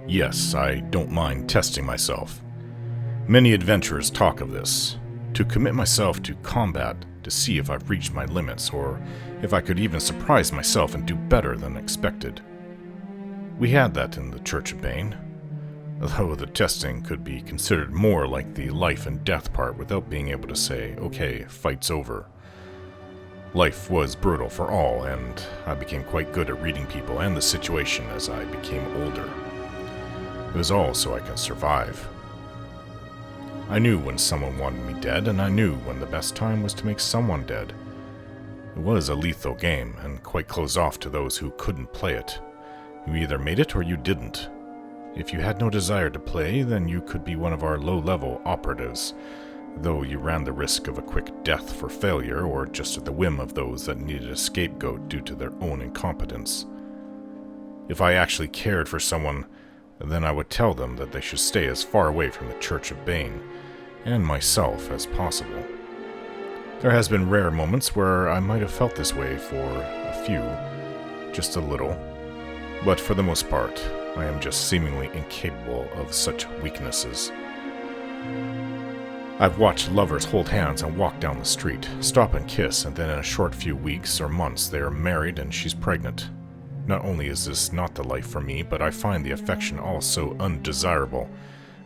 Yes, I don't mind testing myself. Many adventurers talk of this, to commit myself to combat to see if I've reached my limits or if I could even surprise myself and do better than expected. We had that in the Church of Bane, though the testing could be considered more like the life and death part without being able to say, okay, fight's over. Life was brutal for all, and I became quite good at reading people and the situation as I became older. It was all so I could survive. I knew when someone wanted me dead, and I knew when the best time was to make someone dead. It was a lethal game, and quite closed off to those who couldn't play it. You either made it or you didn't. If you had no desire to play, then you could be one of our low-level operatives, though you ran the risk of a quick death for failure or just at the whim of those that needed a scapegoat due to their own incompetence. If I actually cared for someone, then I would tell them that they should stay as far away from the Church of Bane, and myself as possible. There has been rare moments where I might have felt this way for a few, just a little, but for the most part, I am just seemingly incapable of such weaknesses. I've watched lovers hold hands and walk down the street, stop and kiss, and then in a short few weeks or months they are married and she's pregnant. Not only is this not the life for me, but I find the affection all so undesirable.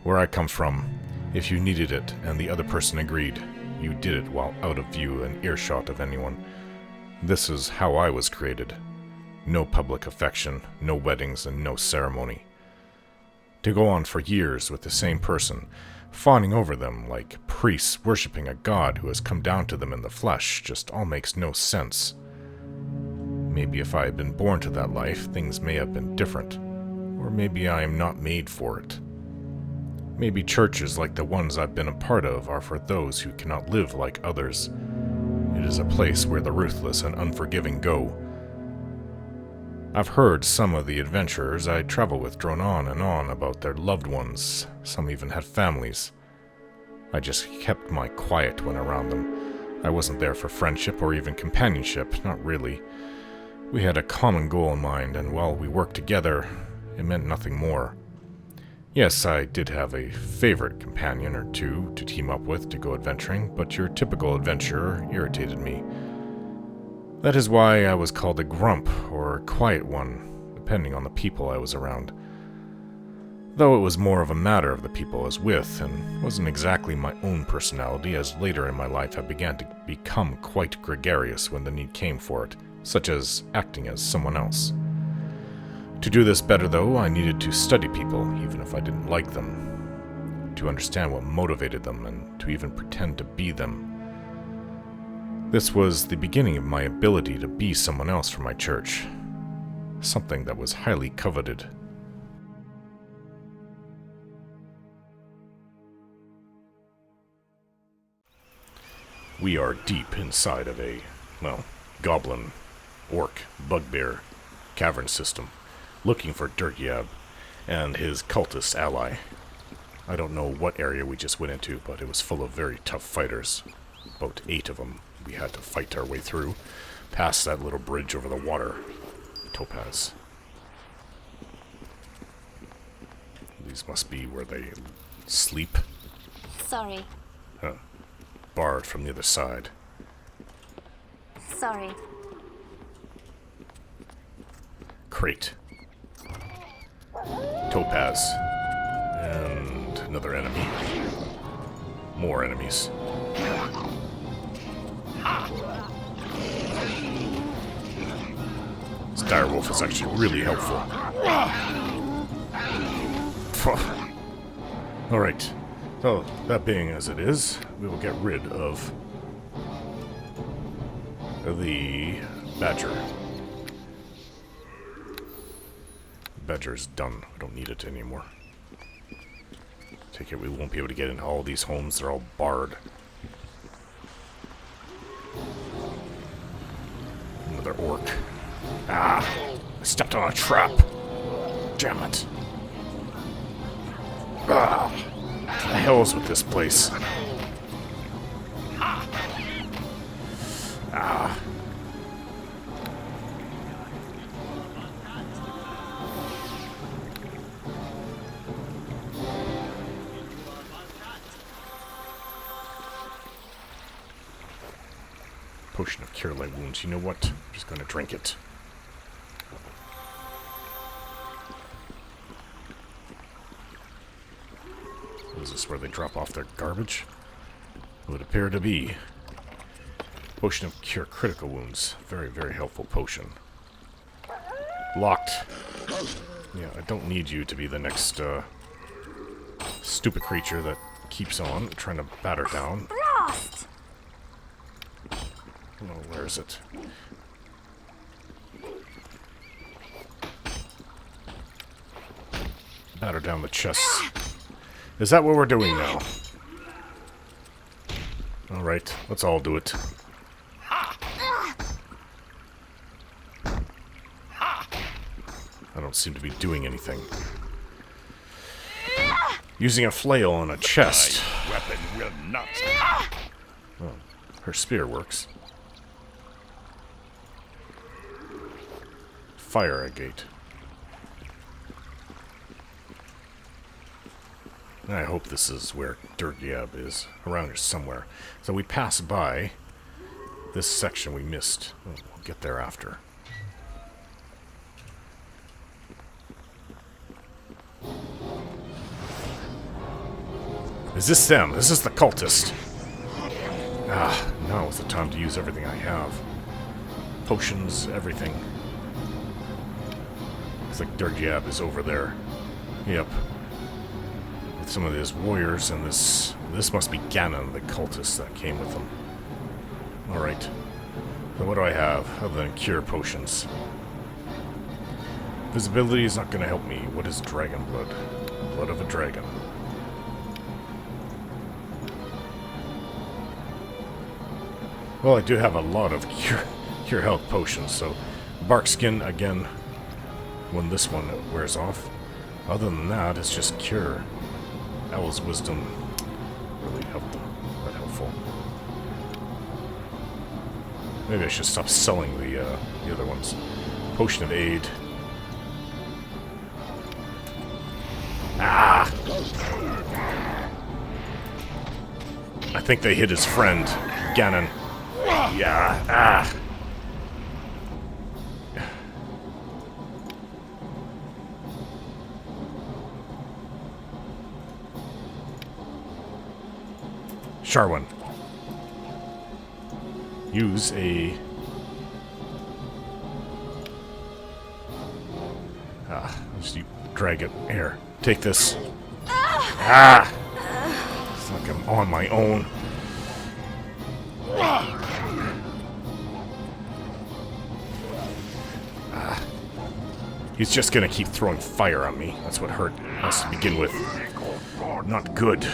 Where I come from, if you needed it and the other person agreed, you did it while out of view and earshot of anyone. This is how I was created. No public affection, no weddings, and no ceremony. To go on for years with the same person, fawning over them like priests worshipping a god who has come down to them in the flesh, just all makes no sense. Maybe if I had been born to that life, things may have been different. Or maybe I am not made for it. Maybe churches like the ones I've been a part of are for those who cannot live like others. It is a place where the ruthless and unforgiving go. I've heard some of the adventurers I travel with drone on and on about their loved ones. Some even had families. I just kept my quiet when around them. I wasn't there for friendship or even companionship, not really. We had a common goal in mind, and while we worked together, it meant nothing more. Yes, I did have a favorite companion or two to team up with to go adventuring, but your typical adventurer irritated me. That is why I was called a grump or a quiet one, depending on the people I was around. Though it was more of a matter of the people I was with, and wasn't exactly my own personality, as later in my life I began to become quite gregarious when the need came for it, such as acting as someone else. To do this better, though, I needed to study people, even if I didn't like them, to understand what motivated them, and to even pretend to be them. This was the beginning of my ability to be someone else for my church, something that was highly coveted. We are deep inside of a, goblin, orc, bugbear, cavern system, looking for Dergiab and his cultist ally. I don't know what area we just went into, but it was full of very tough fighters. About 8 of them we had to fight our way through, past that little bridge over the water. Topaz. These must be where they sleep. Sorry. Barred from the other side. Sorry. Crate. Topaz. And another enemy. More enemies. This direwolf is actually really helpful. Alright. So, that being as it is, we will get rid of the badger. Badger's done. I don't need it anymore. Take it we won't be able to get into all these homes. They're all barred. Another orc. Ah! I stepped on a trap. Damn it. Ah! What the hell is with this place? Ah. Potion of Cure Light Wounds. You know what? I'm just going to drink it. Is this where they drop off their garbage? It would appear to be. Potion of Cure Critical Wounds. Very, very helpful potion. Locked. Yeah, I don't need you to be the next stupid creature that keeps on trying to batter down. Frost! Oh, where is it? Batter down the chests. Is that what we're doing now? Alright, let's all do it. I don't seem to be doing anything. Using a flail on a chest. Weapon will not. Oh, her spear works. Fire a gate. I hope this is where Dergiab is. Around here somewhere. So we pass by this section we missed. Oh, we'll get there after. Is this them? Is this the cultist? Ah, now is the time to use everything I have. Potions, everything. Looks like Dergiab is over there. Yep. With some of his warriors, and this must be Ganon, the cultist that came with them. Alright. So what do I have other than cure potions? Visibility is not going to help me. What is dragon blood? Blood of a dragon. Well, I do have a lot of cure health potions, so bark skin again when this one wears off. Other than that, it's just cure. Owl's wisdom really quite helpful. Maybe I should stop selling the other ones. Potion of aid. Ah! I think they hit his friend, Ganon. Yeah, ah! Sharwin. Use a... just you drag it. Here, take this. Ah! It's like I'm on my own. He's just gonna keep throwing fire on me. That's what hurt us to begin with. Not good.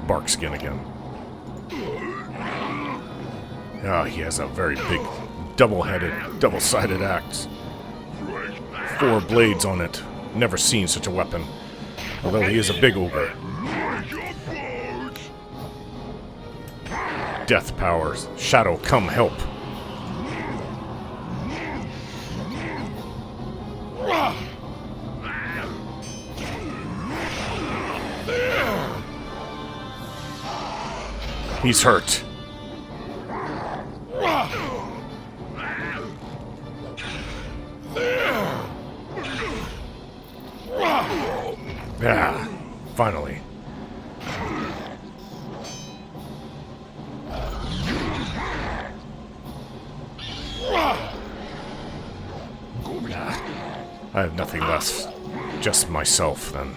Bark skin again. Ah, he has a very big, double-headed, double-sided axe. 4 blades on it. Never seen such a weapon. Although he is a big ogre. Death powers. Shadow, come help. He's hurt. Yeah, finally. I have nothing left. Just myself, then.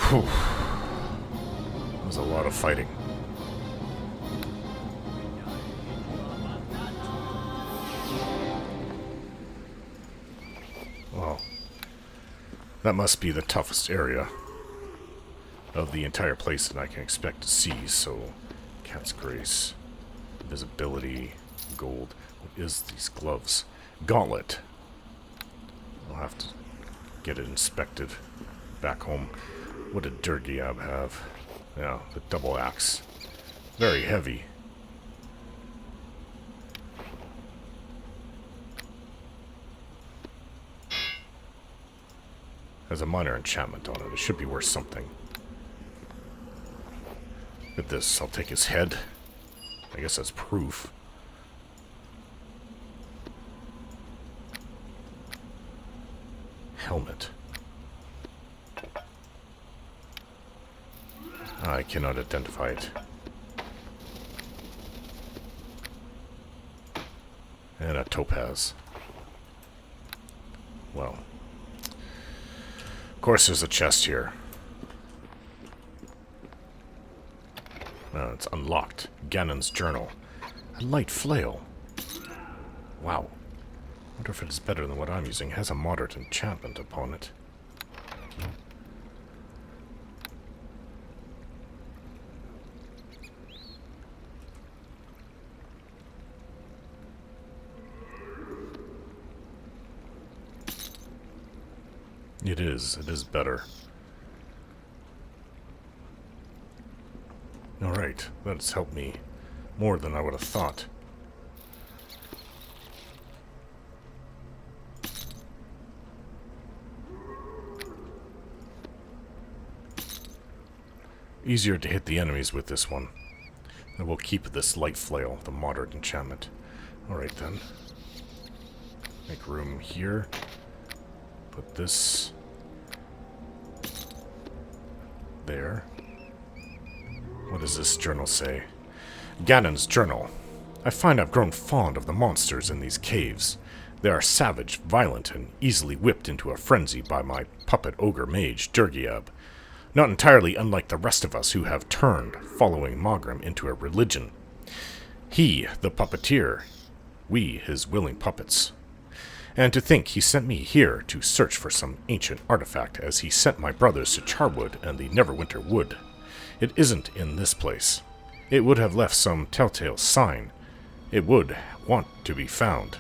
Whew. That was a lot of fighting. Well, that must be the toughest area of the entire place that I can expect to see, so Cat's Grace, visibility, gold. What is these gloves? Gauntlet. I'll have to get it inspected back home. What did Dergiab have? Yeah, the double axe. Very heavy. Has a minor enchantment on it. It should be worth something. Look at this. I'll take his head. I guess that's proof. Helmet. I cannot identify it. And a topaz. Well. Of course there's a chest here. It's unlocked. Ganon's journal. A light flail. Wow. I wonder if it's better than what I'm using. It has a moderate enchantment upon it. It is better. Alright, that's helped me more than I would have thought. Easier to hit the enemies with this one. And we'll keep this light flail, the moderate enchantment. Alright then. Make room here. Put this there. What does this journal say? Ganon's journal. I find I've grown fond of the monsters in these caves. They are savage, violent, and easily whipped into a frenzy by my puppet ogre mage, Dergiab. Not entirely unlike the rest of us who have turned, following Mogrim, into a religion. He, the puppeteer, we, his willing puppets. And to think he sent me here to search for some ancient artifact, as he sent my brothers to Charwood and the Neverwinter Wood. It isn't in this place. It would have left some telltale sign. It would want to be found.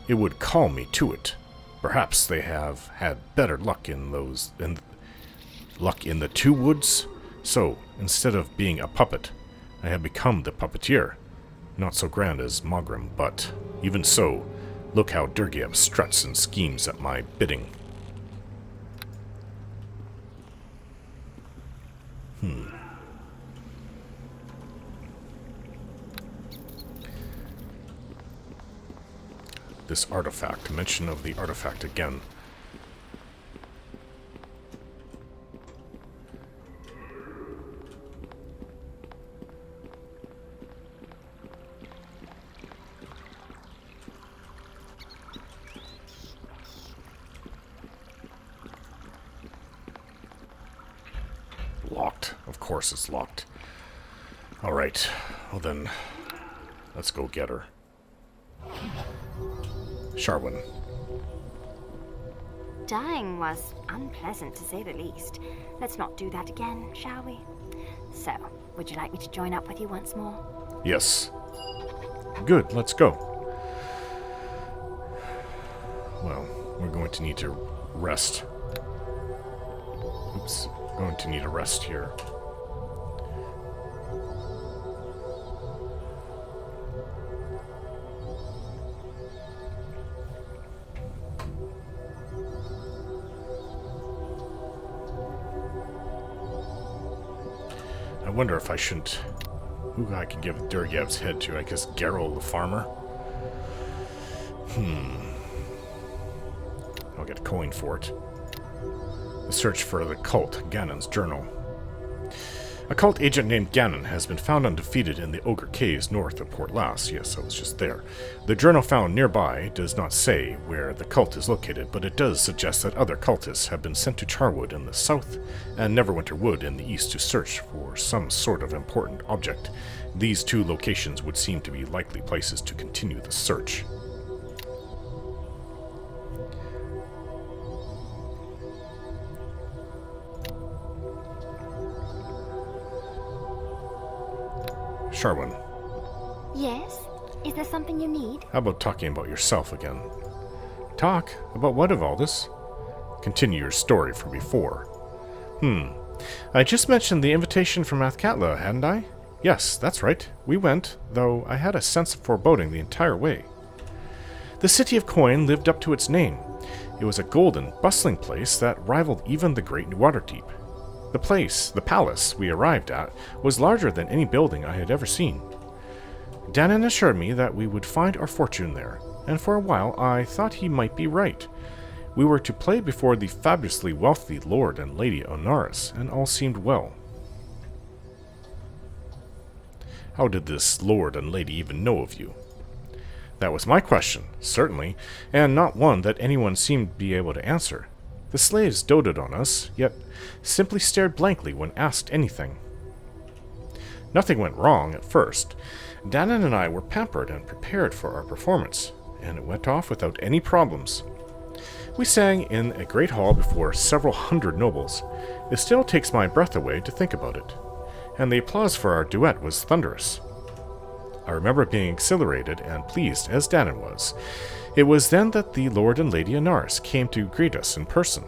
It would call me to it. Perhaps they have had better luck in the two woods. So, instead of being a puppet, I have become the puppeteer. Not so grand as Mogrim, but even so, look how Dergiab struts and schemes at my bidding. This artifact. Mention of the artifact again. Locked. Of course it's locked. Alright. Well then, let's go get her. Sharwin. Dying was unpleasant, to say the least. Let's not do that again, shall we? So, would you like me to join up with you once more? Yes. Good, let's go. Well, we're going to need to rest. Oops. Going to need a rest here. I wonder if I shouldn't... Who I could give Dergiab's head to? I guess Geralt the farmer? I'll get a coin for it. The search for the cult, Ganon's journal. A cult agent named Ganon has been found undefeated in the Ogre Caves north of Port Lass. Yes, I was just there. The journal found nearby does not say where the cult is located, but it does suggest that other cultists have been sent to Charwood in the south and Neverwinter Wood in the east to search for some sort of important object. These two locations would seem to be likely places to continue the search. Sharwin. Yes? Is there something you need? How about talking about yourself again? Talk? About what of all this? Continue your story from before. I just mentioned the invitation from Athkatla, hadn't I? Yes, that's right. We went, though I had a sense of foreboding the entire way. The city of Coin lived up to its name. It was a golden, bustling place that rivaled even the Great Waterdeep. The palace we arrived at, was larger than any building I had ever seen. Danon assured me that we would find our fortune there, and for a while I thought he might be right. We were to play before the fabulously wealthy Lord and Lady Onaris, and all seemed well. How did this Lord and Lady even know of you? That was my question, certainly, and not one that anyone seemed to be able to answer. The slaves doted on us, yet simply stared blankly when asked anything. Nothing went wrong at first. Danon and I were pampered and prepared for our performance, and it went off without any problems. We sang in a great hall before several hundred nobles. It still takes my breath away to think about it, and the applause for our duet was thunderous. I remember being exhilarated and pleased, as Danon was. It was then that the Lord and Lady Onaris came to greet us in person.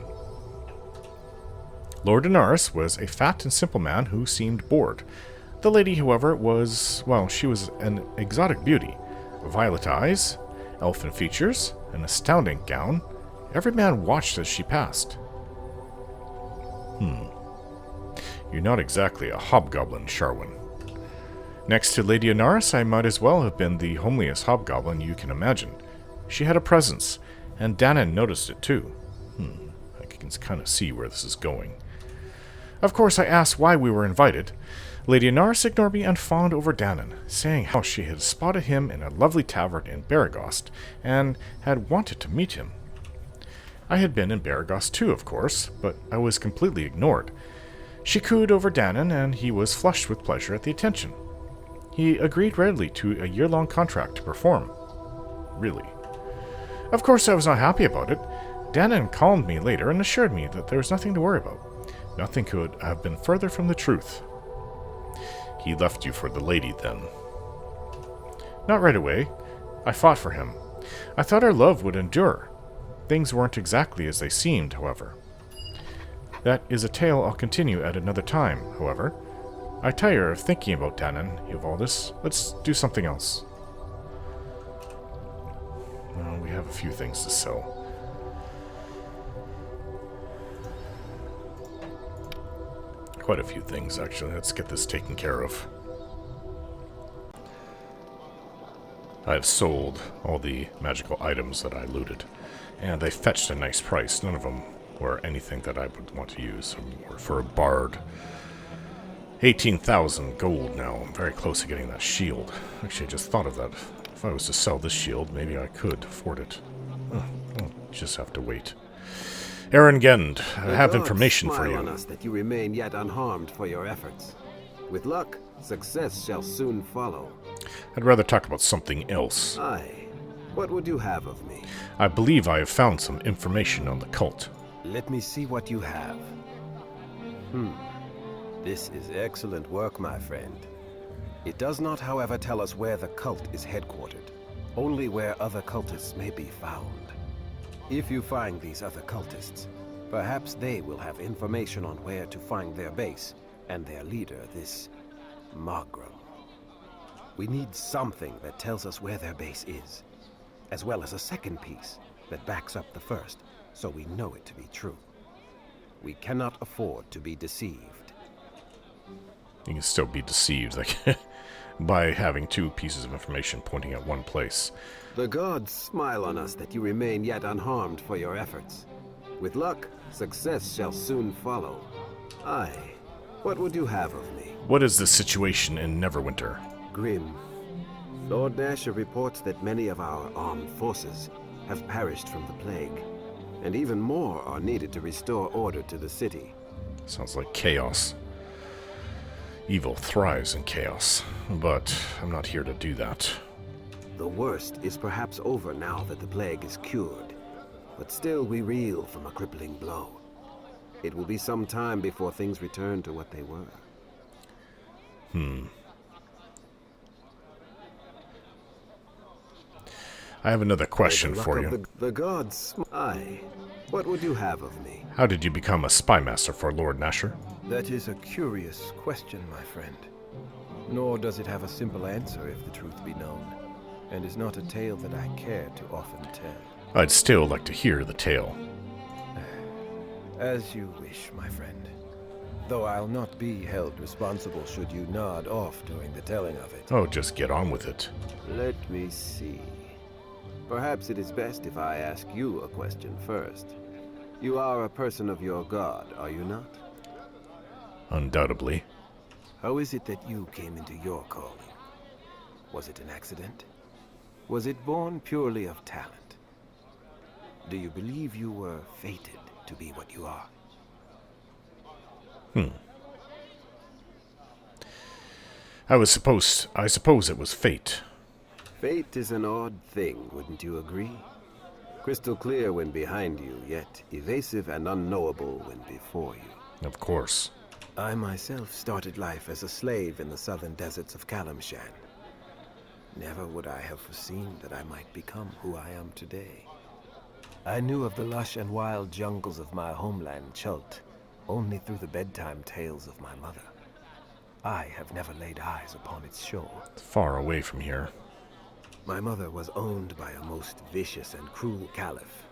Lord Onaris was a fat and simple man who seemed bored. The lady, however, she was an exotic beauty. Violet eyes, elfin features, an astounding gown. Every man watched as she passed. You're not exactly a hobgoblin, Sharwin. Next to Lady Onaris, I might as well have been the homeliest hobgoblin you can imagine. She had a presence, and Danon noticed it too. I can kind of see where this is going. Of course, I asked why we were invited. Lady Onaris ignored me and fawned over Danon, saying how she had spotted him in a lovely tavern in Baragost, and had wanted to meet him. I had been in Baragost too, of course, but I was completely ignored. She cooed over Danon, and he was flushed with pleasure at the attention. He agreed readily to a year-long contract to perform. Really. Of course, I was not happy about it. Danon calmed me later and assured me that there was nothing to worry about. Nothing could have been further from the truth. He left you for the lady, then? Not right away. I fought for him. I thought our love would endure. Things weren't exactly as they seemed, however. That is a tale I'll continue at another time, however. I tire of thinking about Danon, of all this. Let's do something else. Well, we have a few things to sell. Quite a few things, actually. Let's get this taken care of. I've sold all the magical items that I looted, and they fetched a nice price. None of them were anything that I would want to use for a bard. 18,000 gold now. I'm very close to getting that shield. Actually, I just thought of that. If I was to sell this shield, maybe I could afford it. I'll just have to wait. Erengend, I have information for you. On us that you remain yet unharmed for your efforts. With luck, success shall soon follow. I'd rather talk about something else. Aye. What would you have of me? I believe I have found some information on the cult. Let me see what you have. This is excellent work, my friend. It does not, however, tell us where the cult is headquartered, only where other cultists may be found. If you find these other cultists, perhaps they will have information on where to find their base and their leader, this Magram. We need something that tells us where their base is, as well as a second piece that backs up the first, so we know it to be true. We cannot afford to be deceived. You can still be deceived by having two pieces of information pointing at one place. The gods smile on us that you remain yet unharmed for your efforts. With luck, success shall soon follow. Aye. What would you have of me? What is the situation in Neverwinter? Grim. Lord Nasher reports that many of our armed forces have perished from the plague, and even more are needed to restore order to the city. Sounds like chaos. Evil thrives in chaos, but I'm not here to do that. The worst is perhaps over now that the plague is cured, but still we reel from a crippling blow. It will be some time before things return to what they were. I have another question for you. The gods... Aye. What would you have of me? How did you become a spy master for Lord Nasher? That is a curious question, my friend. Nor does it have a simple answer if the truth be known, and is not a tale that I care to often tell. I'd still like to hear the tale. As you wish, my friend. Though I'll not be held responsible should you nod off during the telling of it. Oh, just get on with it. Let me see. Perhaps it is best if I ask you a question first. You are a person of your god, are you not? Undoubtedly. How is it that you came into your calling? Was it an accident? Was it born purely of talent? Do you believe you were fated to be what you are? I suppose it was fate. Fate is an odd thing, wouldn't you agree? Crystal clear when behind you, yet evasive and unknowable when before you. Of course. I myself started life as a slave in the southern deserts of Kalimshan. Never would I have foreseen that I might become who I am today. I knew of the lush and wild jungles of my homeland, Chult, only through the bedtime tales of my mother. I have never laid eyes upon its shore. Far away from here. My mother was owned by a most vicious and cruel caliph.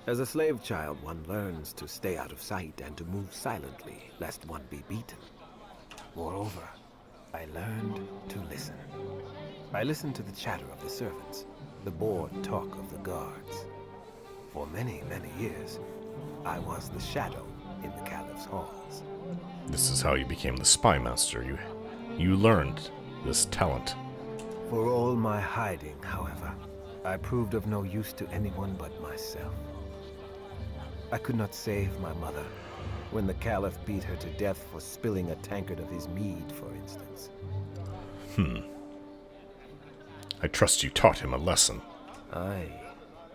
As a slave child, one learns to stay out of sight and to move silently, lest one be beaten. Moreover, I learned to listen. I listened to the chatter of the servants, the bored talk of the guards. For many, many years, I was the shadow in the caliph's halls. This is how you became the spy master. You learned this talent. For all my hiding, however, I proved of no use to anyone but myself. I could not save my mother when the caliph beat her to death for spilling a tankard of his mead, for instance. I trust you taught him a lesson. Aye,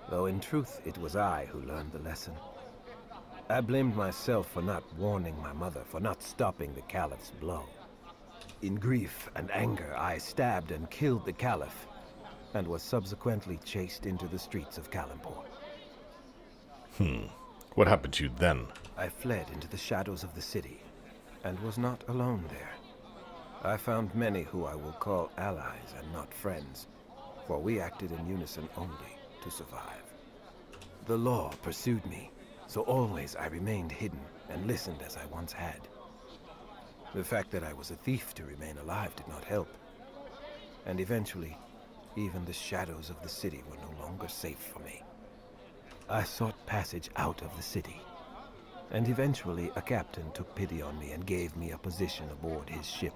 though in truth it was I who learned the lesson. I blamed myself for not warning my mother, for not stopping the caliph's blow. In grief and anger, I stabbed and killed the caliph, and was subsequently chased into the streets of Kalimpor. What happened to you then? I fled into the shadows of the city, and was not alone there. I found many who I will call allies and not friends, for we acted in unison only to survive. The law pursued me, so always I remained hidden and listened as I once had. The fact that I was a thief to remain alive did not help. And eventually, even the shadows of the city were no longer safe for me. I sought passage out of the city, and eventually a captain took pity on me and gave me a position aboard his ship.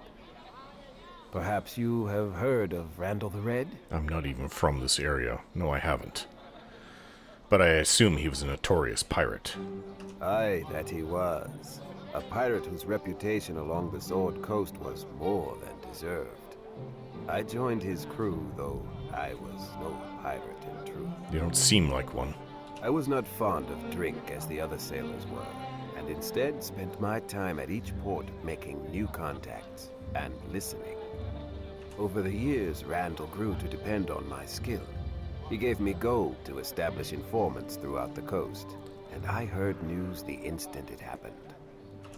Perhaps you have heard of Randall the Red? I'm not even from this area. No, I haven't. But I assume he was a notorious pirate. Aye, that he was. A pirate whose reputation along the Sword Coast was more than deserved. I joined his crew, though I was no pirate in truth. You don't seem like one. I was not fond of drink as the other sailors were, and instead spent my time at each port making new contacts and listening. Over the years, Randall grew to depend on my skill. He gave me gold to establish informants throughout the coast, and I heard news the instant it happened.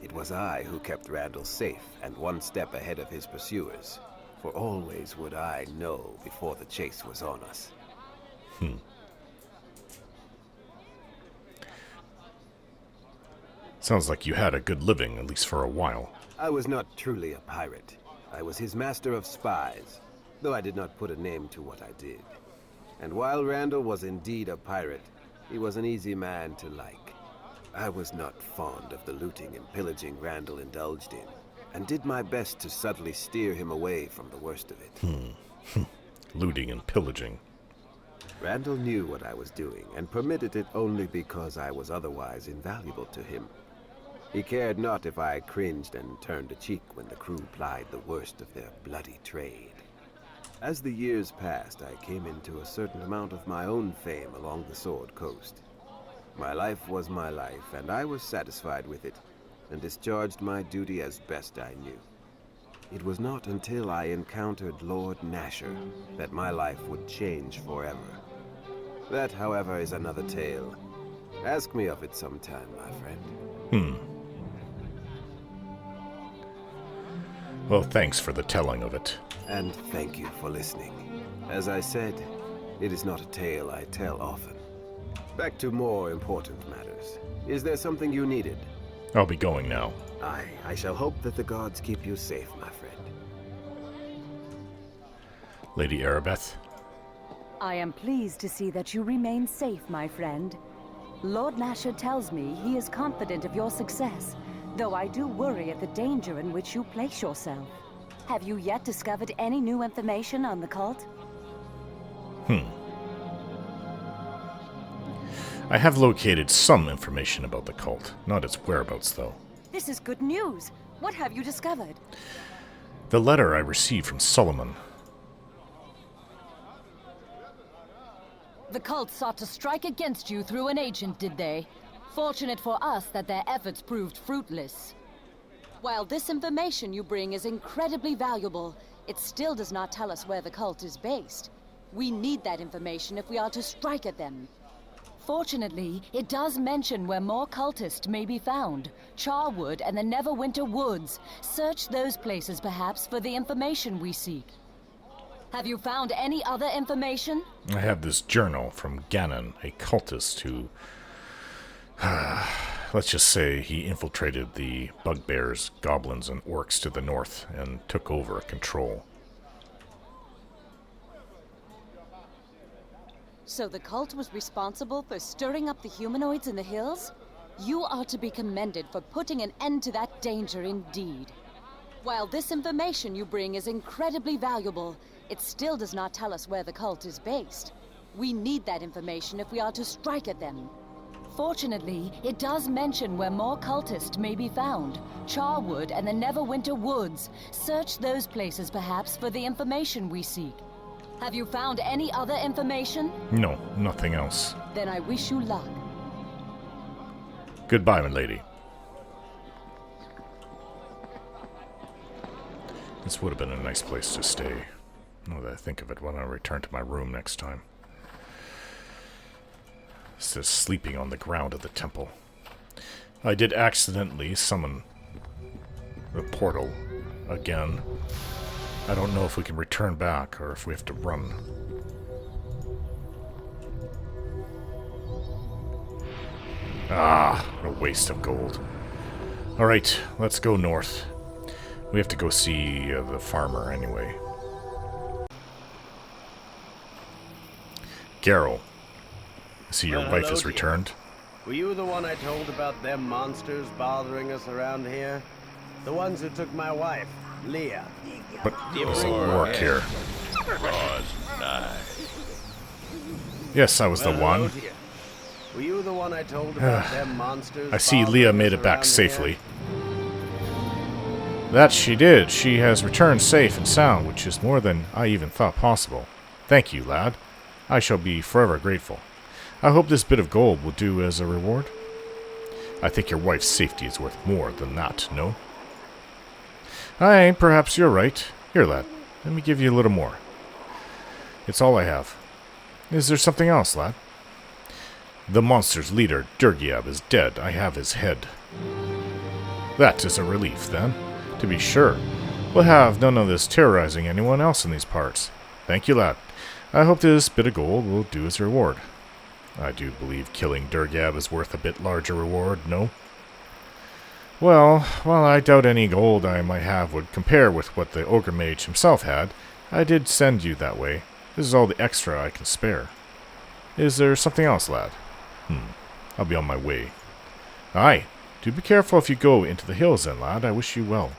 It was I who kept Randall safe and one step ahead of his pursuers, for always would I know before the chase was on us. Sounds like you had a good living, at least for a while. I was not truly a pirate. I was his master of spies, though I did not put a name to what I did. And while Randall was indeed a pirate, he was an easy man to like. I was not fond of the looting and pillaging Randall indulged in, and did my best to subtly steer him away from the worst of it. Looting and pillaging. Randall knew what I was doing, and permitted it only because I was otherwise invaluable to him. He cared not if I cringed and turned a cheek when the crew plied the worst of their bloody trade. As the years passed, I came into a certain amount of my own fame along the Sword Coast. My life was my life, and I was satisfied with it, and discharged my duty as best I knew. It was not until I encountered Lord Nasher that my life would change forever. That, however, is another tale. Ask me of it sometime, my friend. Well, thanks for the telling of it. And thank you for listening. As I said, it is not a tale I tell often. Back to more important matters. Is there something you needed? I'll be going now. I shall hope that the gods keep you safe, my friend. Lady Arabeth. I am pleased to see that you remain safe, my friend. Lord Nasher tells me he is confident of your success, though I do worry at the danger in which you place yourself. Have you yet discovered any new information on the cult? I have located some information about the cult, not its whereabouts, though. This is good news. What have you discovered? The letter I received from Solomon. The cult sought to strike against you through an agent, did they? Fortunate for us that their efforts proved fruitless. While this information you bring is incredibly valuable, it still does not tell us where the cult is based. We need that information if we are to strike at them. Fortunately, it does mention where more cultists may be found. Charwood and the Neverwinter Woods. Search those places, perhaps, for the information we seek. Have you found any other information? I have this journal from Ganon, a cultist who... let's just say he infiltrated the Bugbears, Goblins, and Orcs to the north and took over control. So the cult was responsible for stirring up the humanoids in the hills? You are to be commended for putting an end to that danger indeed. While this information you bring is incredibly valuable, it still does not tell us where the cult is based. We need that information if we are to strike at them. Fortunately, it does mention where more cultists may be found. Charwood and the Neverwinter Woods. Search those places, perhaps, for the information we seek. Have you found any other information? No, nothing else. Then I wish you luck. Goodbye, my lady. This would have been a nice place to stay. Now that I think of it, when I return to my room next time. Instead of sleeping on the ground of the temple. I did accidentally summon the portal again. I don't know if we can return back or if we have to run. Ah, what a waste of gold. Alright, let's go north. We have to go see the farmer anyway. Garrow. I see your wife has returned. Were you the one I told about them monsters bothering us around here? The ones who took my wife, Leah. But there's a orc here. Yes, I was the one. Were you the one I told about them monsters? I see Leah made it back safely. That she did. She has returned safe and sound, which is more than I even thought possible. Thank you, lad. I shall be forever grateful. I hope this bit of gold will do as a reward. I think your wife's safety is worth more than that, no? Aye, perhaps you're right. Here, lad, let me give you a little more. It's all I have. Is there something else, lad? The monster's leader, Dergiab, is dead. I have his head. That is a relief, then. To be sure. We'll have none of this terrorizing anyone else in these parts. Thank you, lad. I hope this bit of gold will do as a reward. I do believe killing Dergiab is worth a bit larger reward, no? Well, while I doubt any gold I might have would compare with what the ogre mage himself had, I did send you that way. This is all the extra I can spare. Is there something else, lad? I'll be on my way. Aye, do be careful if you go into the hills then, lad. I wish you well.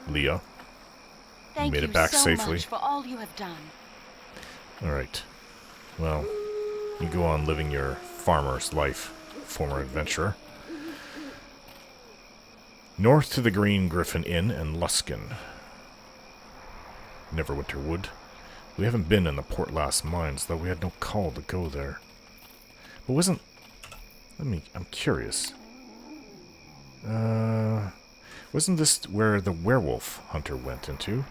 Leah, you made it back safely. Thank you so much for all you have done. Alright. Well, you go on living your farmer's life, former adventurer. North to the Green Griffin Inn and Luskin. Neverwinter Wood. We haven't been in the Portlast mines, though we had no call to go there. But wasn't... I'm curious. Wasn't this where the werewolf hunter went into?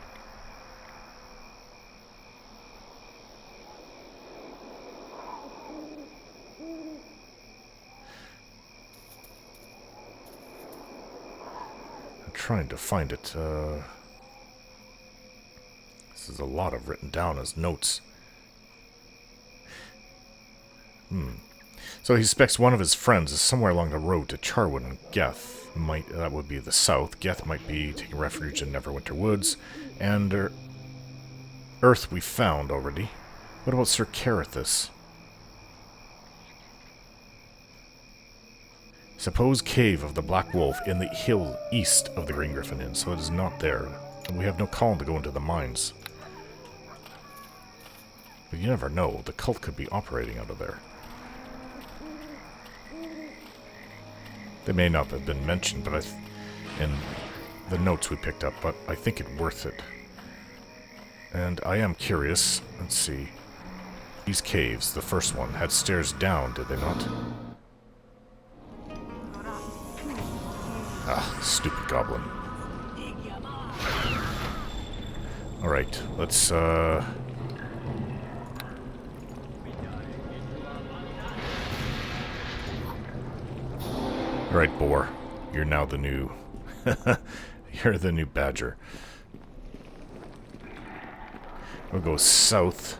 Trying to find it. This is a lot of written down as notes. So he suspects one of his friends is somewhere along the road to Charwood, and Geth that would be the south. Geth might be taking refuge in Neverwinter Woods, and Earth we found already. What about Sir Carithus? Supposed cave of the Black Wolf in the hill east of the Green Griffon Inn, so it is not there. And we have no call to go into the mines. But you never know, the cult could be operating out of there. They may not have been mentioned, but in the notes we picked up, but I think it's worth it. And I am curious. Let's see. These caves, the first one, had stairs down, did they not? Ah, stupid goblin. Alright, let's, Alright, Boar. You're now the new... You're the new badger. We'll go south.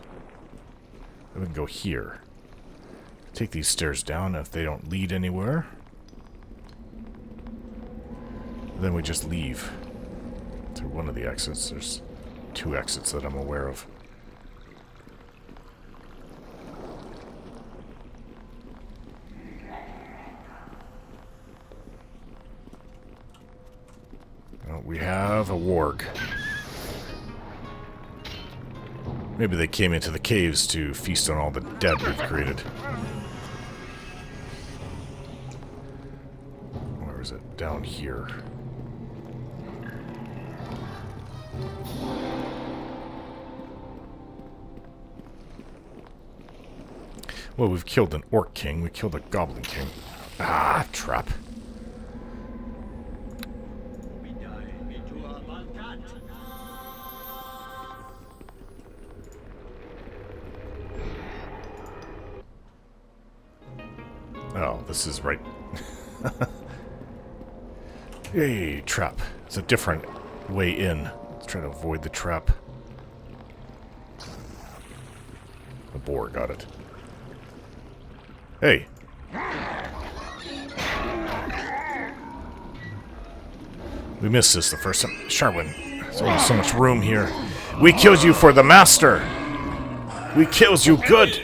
Then we can go here. Take these stairs down if they don't lead anywhere. Then we just leave through one of the exits. There's 2 exits that I'm aware of. Well, we have a warg. Maybe they came into the caves to feast on all the dead we've created. Where is it? Down here. Well, we've killed an Orc King. We killed a Goblin King. Ah, trap. Oh, this is right. Hey, trap. It's a different way in. Let's try to avoid the trap. The boar got it. Hey. We missed this the first time. Sharwin, there's only so much room here. We killed you for the master. We kills you good.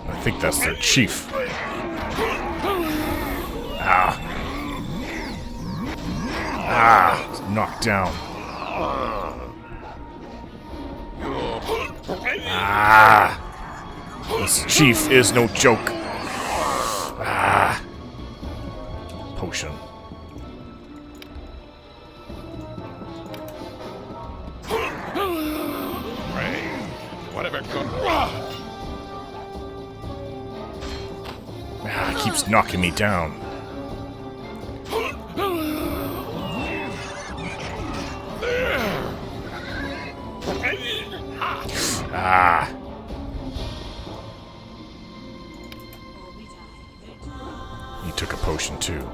I think that's their chief. Ah. Ah, knocked down. Ah. This chief is no joke. Ah. Potion. Whatever. Ah, it keeps knocking me down. Ah. He took a potion too.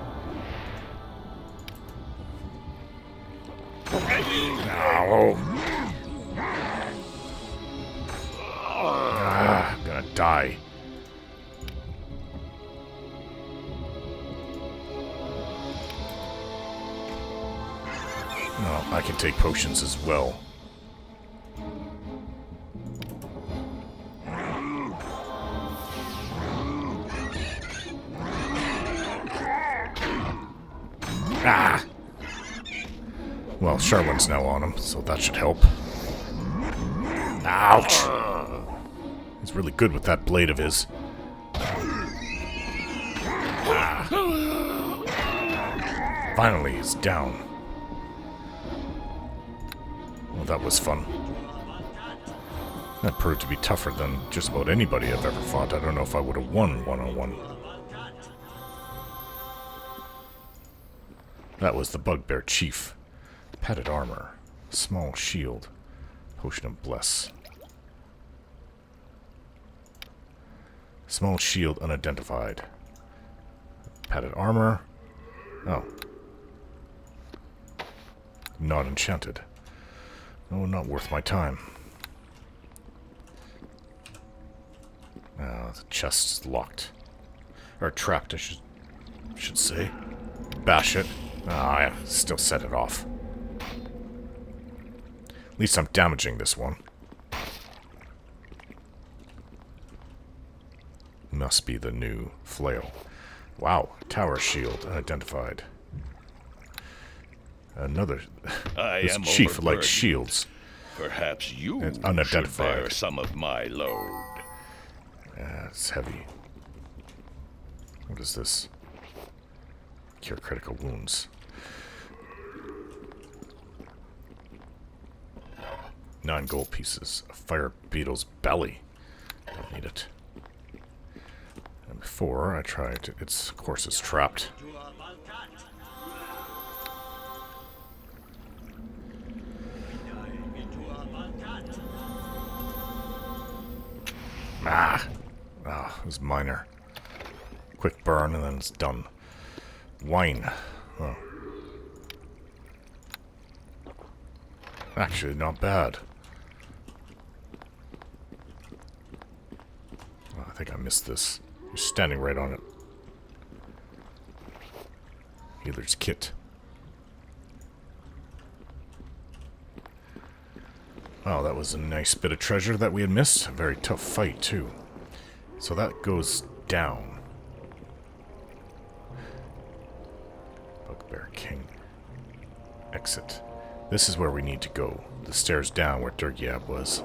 Ow. Ah, I'm gonna die. No, I can take potions as well. Ah! Well, Sharwin's now on him, so that should help. Ouch! He's really good with that blade of his. Ah. Finally, he's down. Well, that was fun. That proved to be tougher than just about anybody I've ever fought. I don't know if I would have won one-on-one. That was the Bugbear Chief. Padded armor. Small shield. Potion of Bless. Small shield unidentified. Padded armor. Oh. Not enchanted. No, not worth my time. The chest is locked. Or trapped, I should say. Bash it. Yeah, still set it off. At least I'm damaging this one. Must be the new flail. Wow, tower shield unidentified. Another. This chief likes shields. Perhaps you It's should unidentified. bear some of my load. It's heavy. What is this? Cure critical wounds. 9 gold pieces. A fire beetle's belly. Don't need it. And before I tried to, of course it's trapped. It was minor. Quick burn and then it's done. Wine. Oh. Actually, not bad. Oh, I think I missed this. You're standing right on it. Healer's kit. Oh, that was a nice bit of treasure that we had missed. A very tough fight, too. So that goes down. Bugbear King. Exit. This is where we need to go. The stairs down where Dergiab was.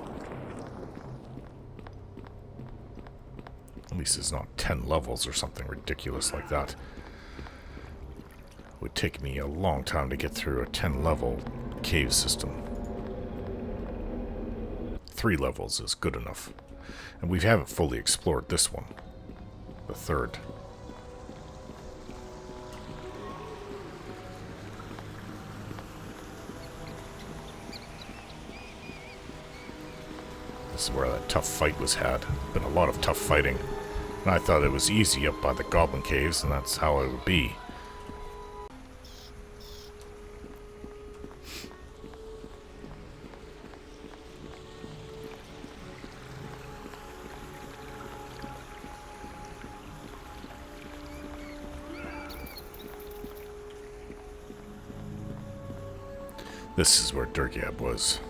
At least it's not 10 levels or something ridiculous like that. It would take me a long time to get through a 10 level cave system. 3 levels is good enough. And we haven't fully explored this one. The 3rd. This is where that tough fight was had. Been a lot of tough fighting. And I thought it was easy up by the Goblin Caves, and that's how it would be. This is where Dergiab was.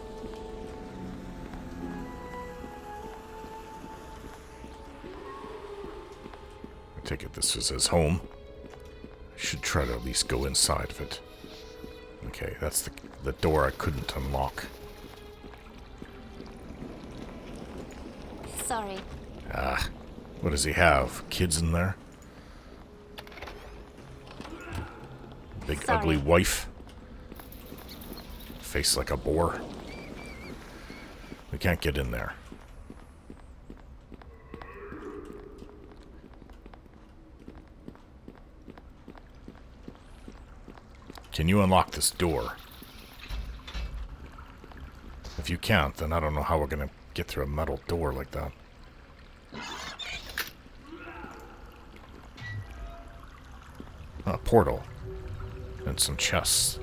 I take it this was his home. I should try to at least go inside of it. Okay, that's the door I couldn't unlock. Sorry. What does he have? Kids in there? Big Sorry. ugly wife? Face like a boar? We can't get in there. Can you unlock this door? If you can't, then I don't know how we're gonna get through a metal door like that. A portal. And some chests.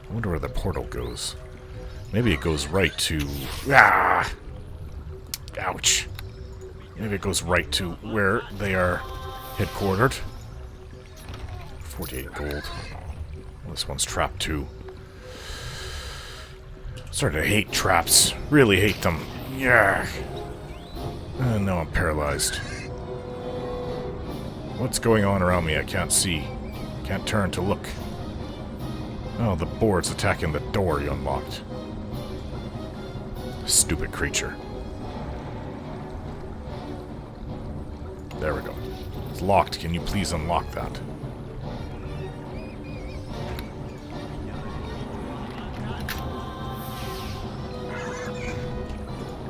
I wonder where the portal goes. Maybe it goes right to... Ah! Ouch. Maybe it goes right to where they are headquartered. 48 gold. This one's trapped too. Starting to hate traps. Really hate them. Yeah. And now I'm paralyzed. What's going on around me? I can't see. Can't turn to look. Oh, the board's attacking the door you unlocked. Stupid creature. There we go. It's locked. Can you please unlock that?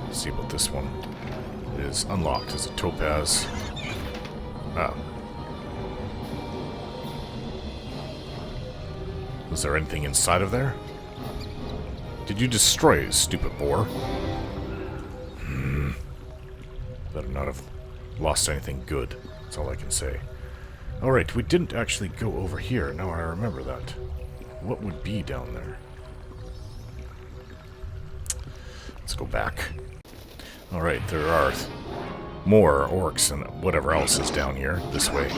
Let's see about this one. It is unlocked as a topaz. Ah. Was there anything inside of there? Did you destroy it, stupid boar? Better not have lost anything good. That's all I can say. Alright, we didn't actually go over here. Now I remember that. What would be down there? Let's go back. Alright, there are more orcs and whatever else is down here, this way.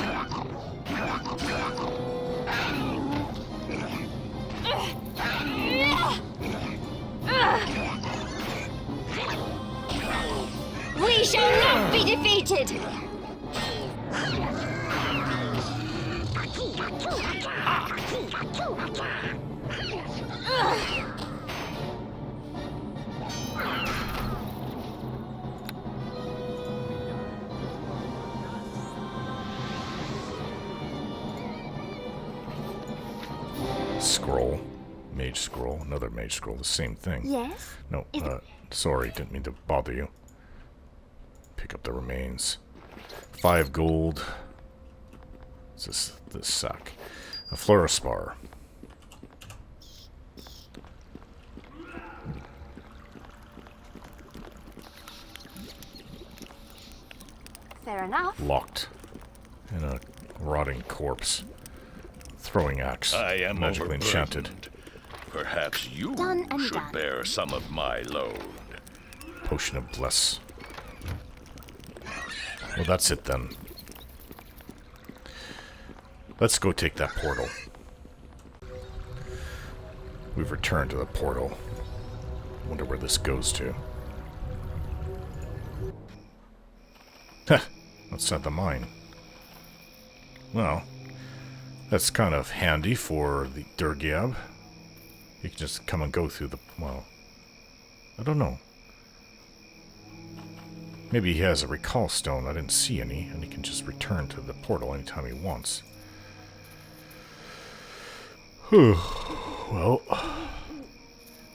We shall not be defeated! Scroll. Mage scroll. Another mage scroll. The same thing. Yes? No, sorry. Didn't mean to bother you. Pick up the remains. 5 gold. What's this sack? A fluorospar. Fair enough. Locked. In a rotting corpse. Throwing axe. I am magically enchanted. Perhaps you Done and should done. bear some of my load. Potion of bless. Well, that's it then. Let's go take that portal. We've returned to the portal. Wonder where this goes to. Heh, outside the mine. Well, that's kind of handy for the Dergiab. He can just come and go through the... well, I don't know. Maybe he has a recall stone. I didn't see any, and he can just return to the portal anytime he wants. Well,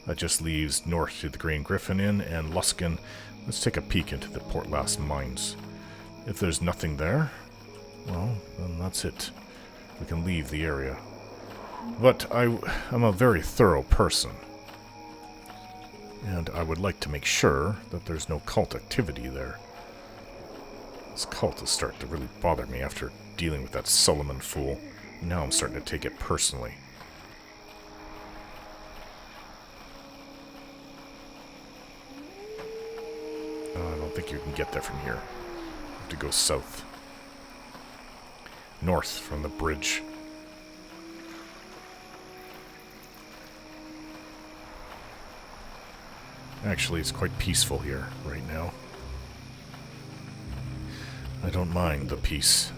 that just leaves north to the Green Griffin Inn and Luskin. Let's take a peek into the Portlast mines. If there's nothing there, well, then that's it. We can leave the area. But I'm a very thorough person. And I would like to make sure that there's no cult activity there. This cult is starting to really bother me after dealing with that Solomon fool. Now I'm starting to take it personally. I don't think you can get there from here. You have to go south. North from the bridge. Actually, it's quite peaceful here right now. I don't mind the peace.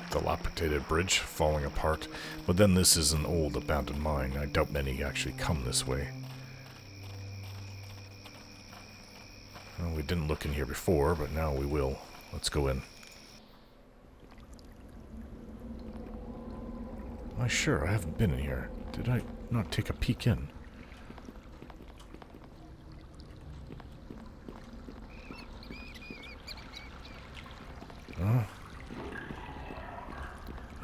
Dilapidated bridge falling apart, but then this is an old abandoned mine. I doubt many actually come this way. Well, we didn't look in here before, but now we will. Let's go in. Why, sure, I haven't been in here. Did I not take a peek in? Huh?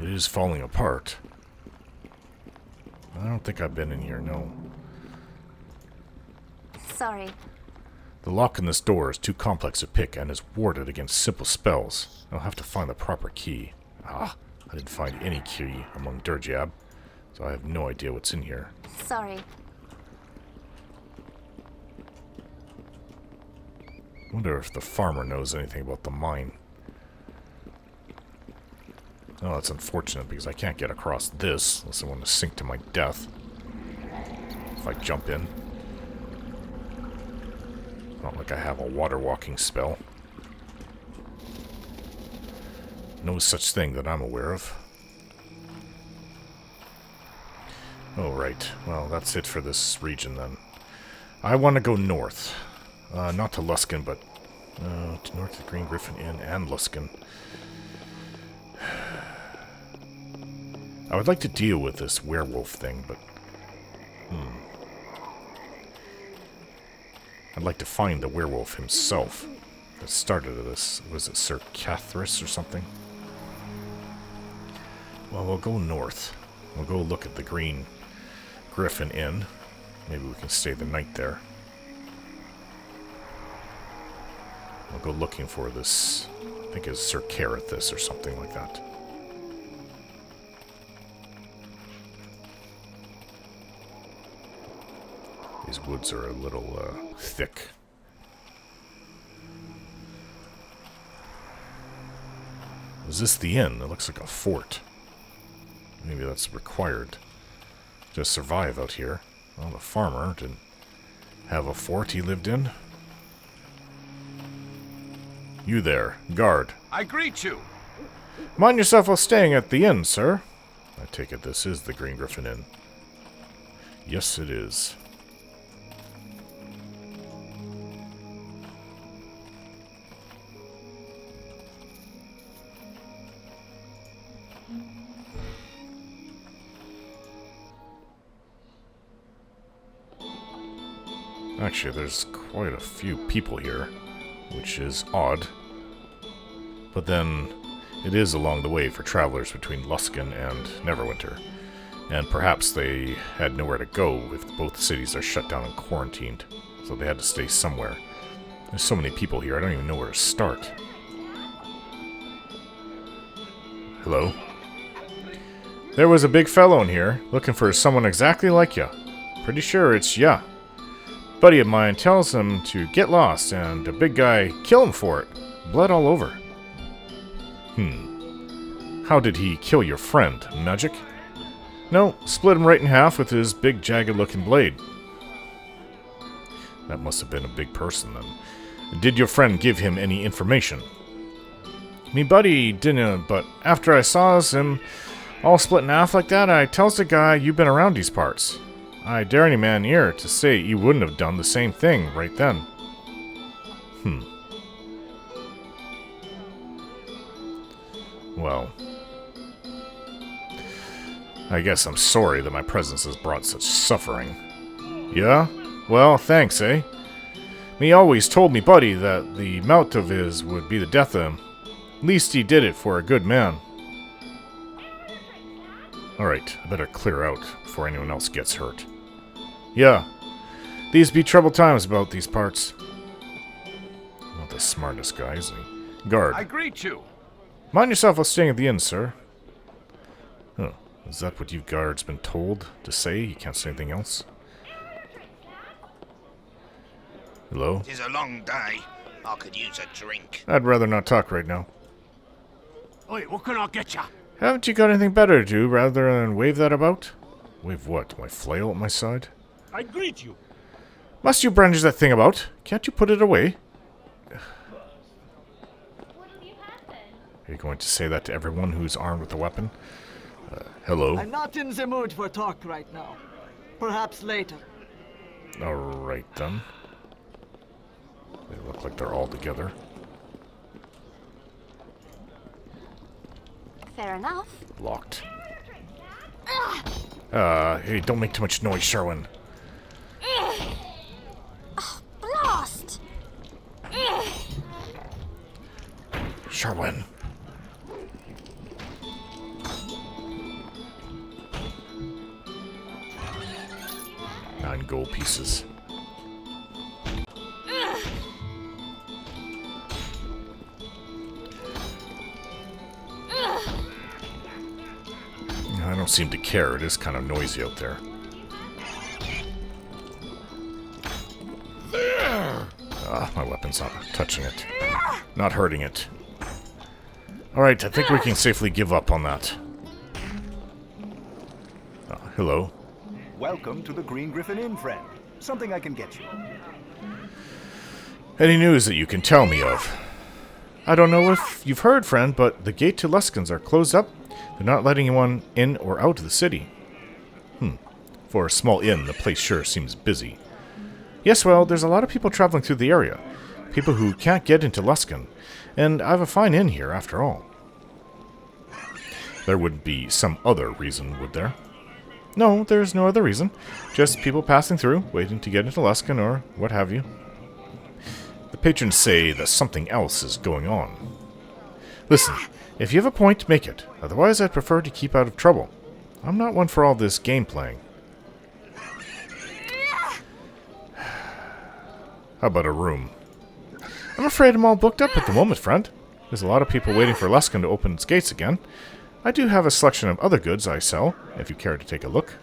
It is falling apart. I don't think I've been in here, no. Sorry. The lock in this door is too complex to pick and is warded against simple spells. I'll have to find the proper key. Ah, I didn't find any key among Dergiab, so I have no idea what's in here. Sorry. Wonder if the farmer knows anything about the mine. Oh, that's unfortunate because I can't get across this unless I want to sink to my death. If I jump in. Not like I have a water walking spell. No such thing that I'm aware of. Oh, right. Well, that's it for this region then. I want to go north. Not to Luskin, but to north of Green Griffin Inn and Luskin. I would like to deal with this werewolf thing, but... I'd like to find the werewolf himself that started this. Was it Sir Cathris or something? Well, we'll go north. We'll go look at the Green Griffin Inn. Maybe we can stay the night there. We'll go looking for this... I think it's Sir Carathis or something like that. These woods are a little thick. Is this the inn? It looks like a fort. Maybe that's required to survive out here. Well, the farmer didn't have a fort he lived in. You there, guard. I greet you. Mind yourself while staying at the inn, sir. I take it this is the Green Griffin Inn. Yes, it is. Actually, there's quite a few people here, which is odd. But then, it is along the way for travelers between Luskan and Neverwinter. And perhaps they had nowhere to go if both cities are shut down and quarantined. So they had to stay somewhere. There's so many people here, I don't even know where to start. Hello? There was a big fellow in here, looking for someone exactly like ya. Pretty sure it's ya. Buddy of mine tells him to get lost, and a big guy kill him for it. Blood all over. How did he kill your friend? Magic? No, split him right in half with his big jagged-looking blade. That must have been a big person, then. Did your friend give him any information? Me buddy didn't, but after I saw him all split in half like that, I tells the guy you been around these parts. I dare any man here to say you wouldn't have done the same thing right then. Well, I guess I'm sorry that my presence has brought such suffering. Yeah? Well, thanks, eh? Me always told me buddy that the mouth of his would be the death of him. Least he did it for a good man. Alright, I better clear out before anyone else gets hurt. Yeah, these be troubled times about these parts. Not the smartest guy, is he? Guard. I greet you. Mind yourself while staying at the inn, sir. Huh. Is that what you guards been told to say? You can't say anything else? Hello? It is a long day. I could use a drink. I'd rather not talk right now. Oi, what can I get ya? Haven't you got anything better to do rather than wave that about? Wave what? My flail at my side? I greet you. Must you brandish that thing about? Can't you put it away? Are you going to say that to everyone who's armed with a weapon? Hello? I'm not in the mood for talk right now. Perhaps later. Alright then. They look like they're all together. Fair enough. Locked. Hey, don't make too much noise, Sherwin. Oh, blast! Sherwin. 9 gold pieces. I don't seem to care. It is kind of noisy out there. My weapon's not touching it. Not hurting it. Alright, I think we can safely give up on that. Hello. Welcome to the Green Griffin Inn, friend. Something I can get you. Any news that you can tell me of? I don't know if you've heard, friend, but the gate to Luskans are closed up. They're not letting anyone in or out of the city. For a small inn, the place sure seems busy. Yes, well, there's a lot of people traveling through the area. People who can't get into Luskan. And I have a fine inn here, after all. There wouldn't be some other reason, would there? No, there's no other reason. Just people passing through, waiting to get into Luskan or what have you. The patrons say that something else is going on. Listen, if you have a point, make it. Otherwise, I'd prefer to keep out of trouble. I'm not one for all this game playing. How about a room? I'm afraid I'm all booked up at the moment, friend. There's a lot of people waiting for Luskan to open its gates again. I do have a selection of other goods I sell, if you care to take a look.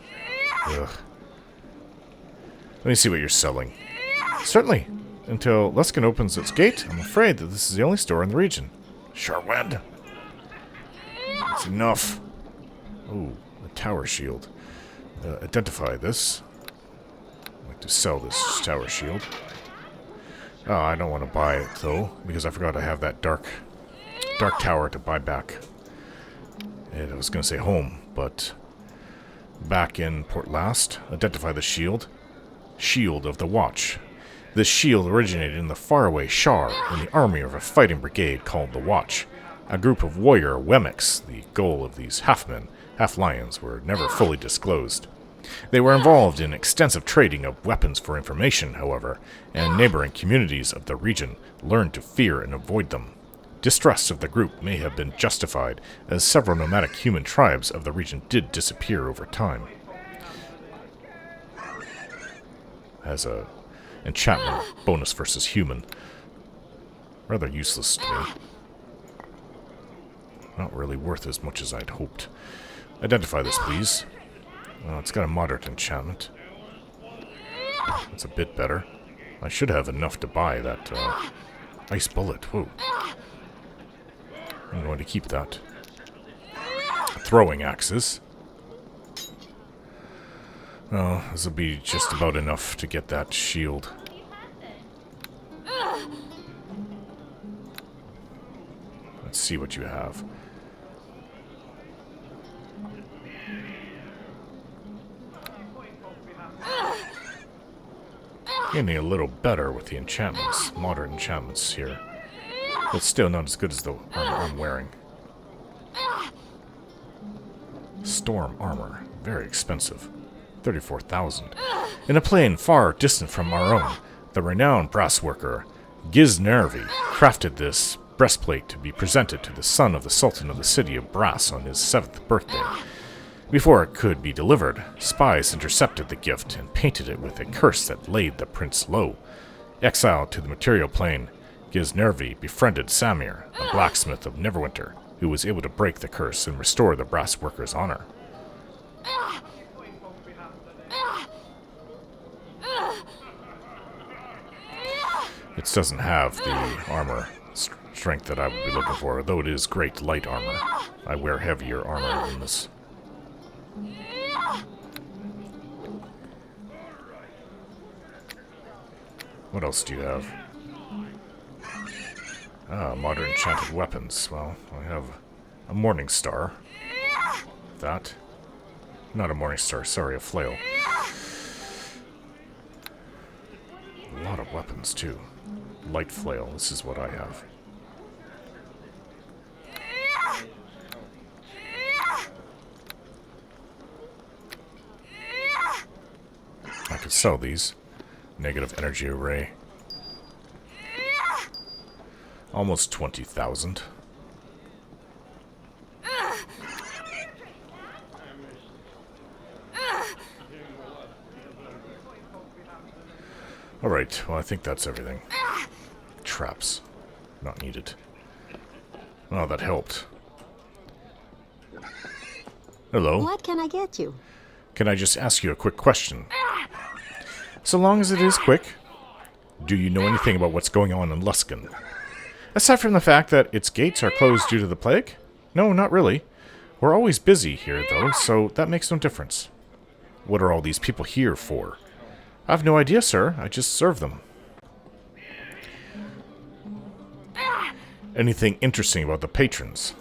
Ugh. Let me see what you're selling. Certainly. Until Luskan opens its gate, I'm afraid that this is the only store in the region. Sure, Wend. That's enough. Oh, a tower shield. Identify this. I'd like to sell this tower shield. Oh, I don't want to buy it, though, because I forgot I have that dark tower to buy back. And I was going to say home, but back in Port Last, identify the shield. Shield of the Watch. This shield originated in the faraway Shar in the army of a fighting brigade called the Watch. A group of warrior Wemmicks, the goal of these half-men, half-lions, were never fully disclosed. They were involved in extensive trading of weapons for information, however, and neighboring communities of the region learned to fear and avoid them. Distrust of the group may have been justified, as several nomadic human tribes of the region did disappear over time. As a enchantment bonus versus human. Rather useless to me. Not really worth as much as I'd hoped. Identify this, please. It's got a moderate enchantment. That's a bit better. I should have enough to buy that ice bullet. Whoa. I'm going to keep that. Throwing axes. Oh, this will be just about enough to get that shield. Let's see what you have. Getting a little better with the enchantments, modern enchantments here. But still not as good as the armor I'm wearing. Storm armor, very expensive. 34,000. In a plain far distant from our own, the renowned brass worker Giznervi crafted this breastplate to be presented to the son of the Sultan of the city of Brass on his 7th birthday. Before it could be delivered, spies intercepted the gift and painted it with a curse that laid the prince low. Exiled to the material plane, Giznervi befriended Samir, a blacksmith of Neverwinter, who was able to break the curse and restore the brass worker's honor. It doesn't have the armor strength that I would be looking for, though it is great light armor. I wear heavier armor than this. What else do you have? Modern enchanted weapons. Well, I have a Morning Star. That. Not a Morning Star, sorry, a flail. A lot of weapons, too. Light flail, this is what I have. I could sell these. Negative energy array. Almost 20,000. Alright, well I think that's everything. Traps. Not needed. Oh, that helped. Hello. What can I get you? Can I just ask you a quick question? So long as it is quick, do you know anything about what's going on in Luskan? Aside from the fact that its gates are closed due to the plague? No, not really. We're always busy here, though, so that makes no difference. What are all these people here for? I've no idea, sir. I just serve them. Anything interesting about the patrons?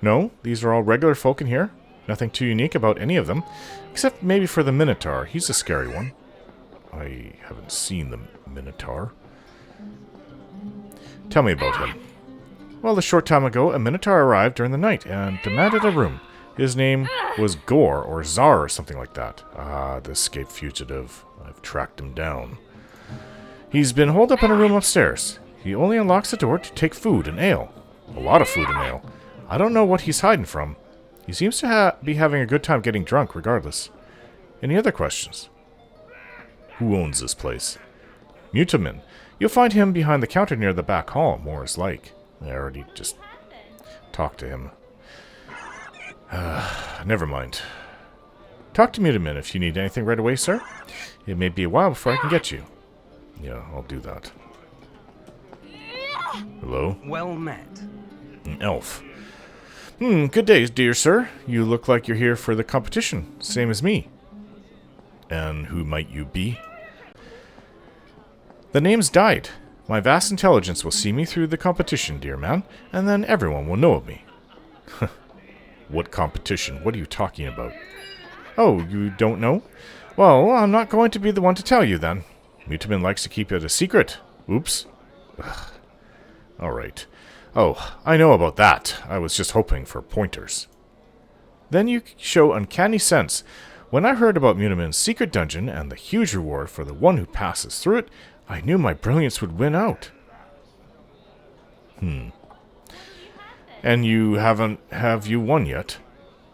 No, these are all regular folk in here. Nothing too unique about any of them, except maybe for the Minotaur. He's a scary one. I haven't seen the Minotaur. Tell me about him. Well, a short time ago, a Minotaur arrived during the night and demanded a room. His name was Gore, or Czar, or something like that. Ah, the escaped fugitive. I've tracked him down. He's been holed up in a room upstairs. He only unlocks the door to take food and ale. A lot of food and ale. I don't know what he's hiding from. He seems to be having a good time getting drunk, regardless. Any other questions? Who owns this place? Mutamin. You'll find him behind the counter near the back hall, more is like. I already just talked to him. Never mind. Talk to Mutamin if you need anything right away, sir. It may be a while before I can get you. Yeah, I'll do that. Hello? Well met. An elf. Good day, dear sir. You look like you're here for the competition, same as me. And who might you be? The name's Died. My vast intelligence will see me through the competition, dear man, and then everyone will know of me. What competition? What are you talking about? Oh, you don't know? Well, I'm not going to be the one to tell you, then. Mutamin likes to keep it a secret. Oops. Alright. Oh, I know about that. I was just hoping for pointers. Then you show uncanny sense. When I heard about Mutamin's secret dungeon and the huge reward for the one who passes through it, I knew my brilliance would win out. And you have you won yet?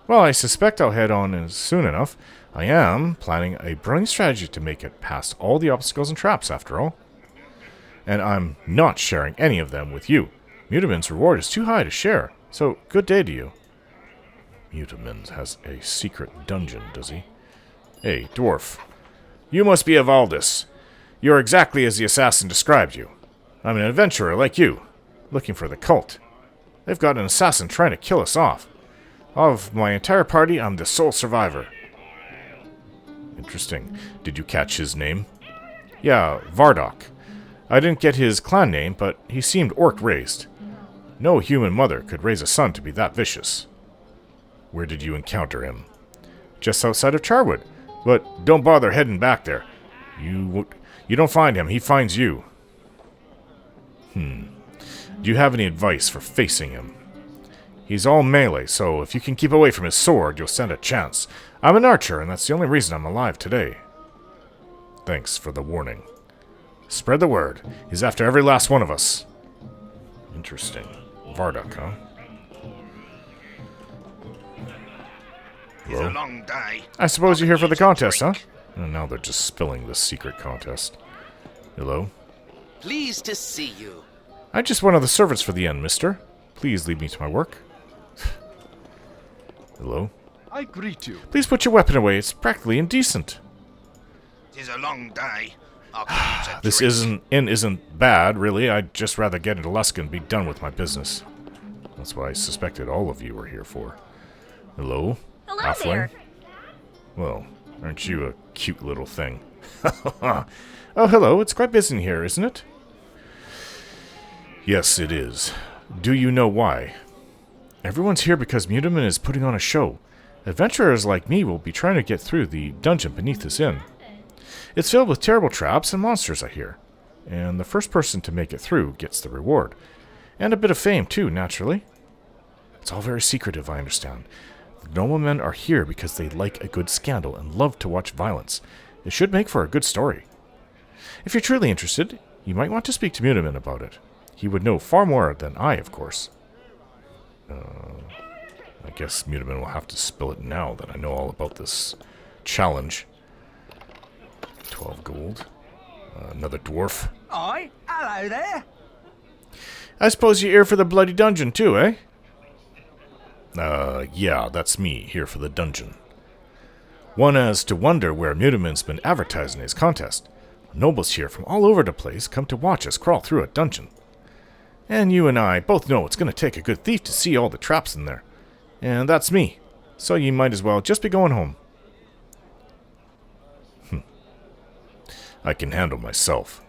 Well, I suspect I'll head on soon enough. I am planning a brilliant strategy to make it past all the obstacles and traps, after all. And I'm not sharing any of them with you. Mutamin's reward is too high to share, so good day to you. Mutamin has a secret dungeon, does he? Hey, dwarf. You must be of Aldous. You're exactly as the assassin described you. I'm an adventurer like you, looking for the cult. They've got an assassin trying to kill us off. Of my entire party, I'm the sole survivor. Interesting. Did you catch his name? Yeah, Vardok. I didn't get his clan name, but he seemed orc-raised. No human mother could raise a son to be that vicious. Where did you encounter him? Just outside of Charwood. But don't bother heading back there. You don't find him, he finds you. Do you have any advice for facing him? He's all melee, so if you can keep away from his sword, you'll stand a chance. I'm an archer, and that's the only reason I'm alive today. Thanks for the warning. Spread the word. He's after every last one of us. Interesting. Vardok, huh? It's a long day. I suppose you're here for the contest, huh? And now they're just spilling this secret contest. Hello? Pleased to see you. I'm just one of the servants for the inn, mister. Please leave me to my work. Hello? I greet you. Please put your weapon away. It's practically indecent. It is a long day. I could use a This drink. inn isn't bad, really. I'd just rather get into Lusk and be done with my business. That's what I suspected all of you were here for. Hello? Hello Halfling? there. Well, aren't you a cute little thing? Oh, hello. It's quite busy in here, isn't it? Yes, it is. Do you know why? Everyone's here because Mutamin is putting on a show. Adventurers like me will be trying to get through the dungeon beneath this inn. It's filled with terrible traps and monsters, I hear. And the first person to make it through gets the reward. And a bit of fame, too, naturally. It's all very secretive, I understand. The noblemen are here because they like a good scandal and love to watch violence. It should make for a good story. If you're truly interested, you might want to speak to Mutamin about it. He would know far more than I, of course. I guess Mutamin will have to spill it now that I know all about this challenge. 12 gold. Another dwarf. Aye, hello there. I suppose you're here for the bloody dungeon too, eh? Yeah, that's me, here for the dungeon. One has to wonder where Mutamin's been advertising his contest. Nobles here from all over the place come to watch us crawl through a dungeon. And you and I both know it's going to take a good thief to see all the traps in there. And that's me. So you might as well just be going home. I can handle myself.